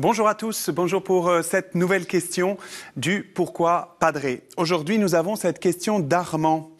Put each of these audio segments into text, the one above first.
Bonjour à tous, bonjour pour cette nouvelle question du Pourquoi Padré. Aujourd'hui, nous avons cette question d'Armand.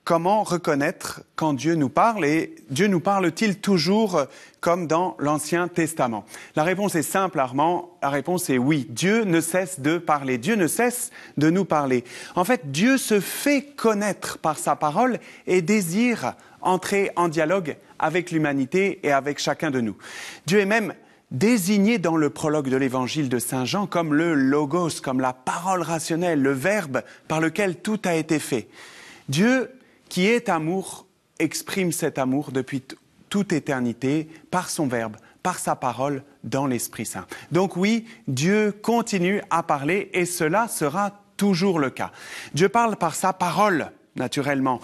Comment reconnaître quand Dieu nous parle et Dieu nous parle-t-il toujours comme dans l'Ancien Testament? La réponse est simple, Armand. La réponse est oui. Dieu ne cesse de parler. Dieu ne cesse de nous parler. En fait, Dieu se fait connaître par sa parole et désire entrer en dialogue avec l'humanité et avec chacun de nous. Dieu est même désigné dans le prologue de l'évangile de Saint Jean comme le logos, comme la parole rationnelle, le verbe par lequel tout a été fait. Dieu, qui est amour, exprime cet amour depuis toute éternité par son verbe, par sa parole dans l'Esprit Saint. Donc oui, Dieu continue à parler et cela sera toujours le cas. Dieu parle par sa parole, naturellement.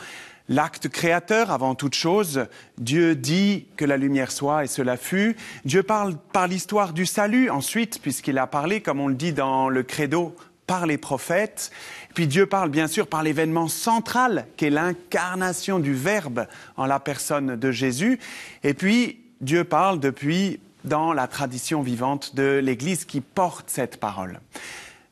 L'acte créateur, avant toute chose, Dieu dit que la lumière soit et cela fut. Dieu parle par l'histoire du salut ensuite, puisqu'il a parlé, comme on le dit dans le credo, par les prophètes. Puis Dieu parle bien sûr par l'événement central, qu'est l'incarnation du Verbe en la personne de Jésus. Et puis Dieu parle depuis dans la tradition vivante de l'Église qui porte cette parole.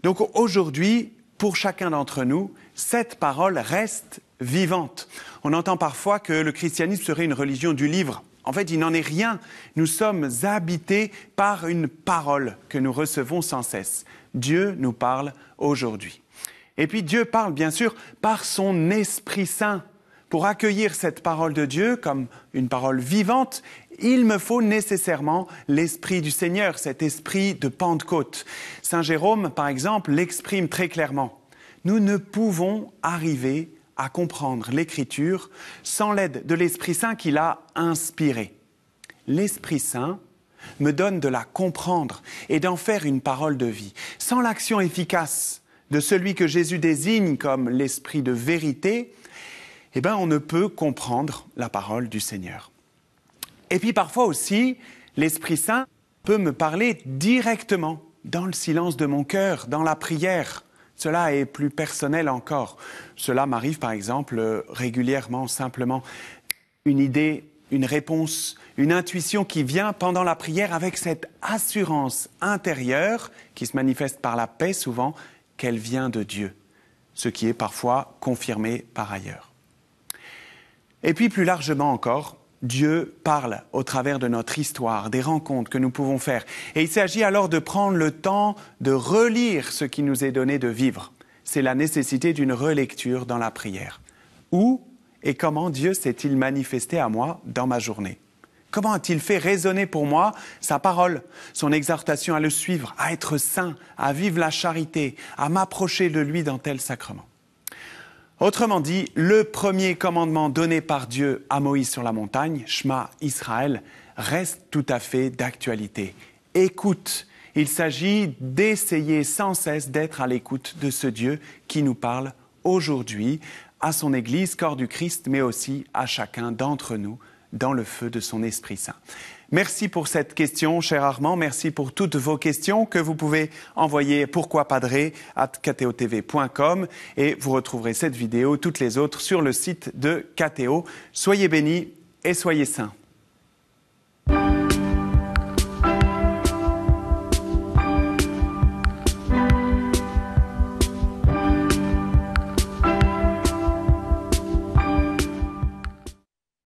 Donc aujourd'hui, pour chacun d'entre nous, cette parole reste vivante. On entend parfois que le christianisme serait une religion du livre. En fait, il n'en est rien. Nous sommes habités par une parole que nous recevons sans cesse. Dieu nous parle aujourd'hui. Et puis Dieu parle bien sûr par son Esprit Saint. Pour accueillir cette parole de Dieu comme une parole vivante, il me faut nécessairement l'Esprit du Seigneur, cet esprit de Pentecôte. Saint Jérôme, par exemple, l'exprime très clairement. Nous ne pouvons arriver à comprendre l'Écriture sans l'aide de l'Esprit Saint qui l'a inspirée. L'Esprit Saint me donne de la comprendre et d'en faire une parole de vie. Sans l'action efficace de celui que Jésus désigne comme l'Esprit de vérité, on ne peut comprendre la parole du Seigneur. Et puis parfois aussi, l'Esprit Saint peut me parler directement dans le silence de mon cœur, dans la prière. Cela est plus personnel encore. Cela m'arrive par exemple régulièrement, simplement. Une idée, une réponse, une intuition qui vient pendant la prière avec cette assurance intérieure qui se manifeste par la paix souvent, qu'elle vient de Dieu, ce qui est parfois confirmé par ailleurs. Et puis plus largement encore, Dieu parle au travers de notre histoire, des rencontres que nous pouvons faire. Et il s'agit alors de prendre le temps de relire ce qui nous est donné de vivre. C'est la nécessité d'une relecture dans la prière. Où et comment Dieu s'est-il manifesté à moi dans ma journée? Comment a-t-il fait résonner pour moi sa parole, son exhortation à le suivre, à être saint, à vivre la charité, à m'approcher de lui dans tel sacrement? Autrement dit, le premier commandement donné par Dieu à Moïse sur la montagne, Shema Israël, reste tout à fait d'actualité. Écoute, il s'agit d'essayer sans cesse d'être à l'écoute de ce Dieu qui nous parle aujourd'hui à son Église, corps du Christ, mais aussi à chacun d'entre nous dans le feu de son Esprit Saint. Merci pour cette question, cher Armand. Merci pour toutes vos questions que vous pouvez envoyer pourquoipadré@kto.tv.com et vous retrouverez cette vidéo, toutes les autres, sur le site de KTO. Soyez bénis et soyez saints.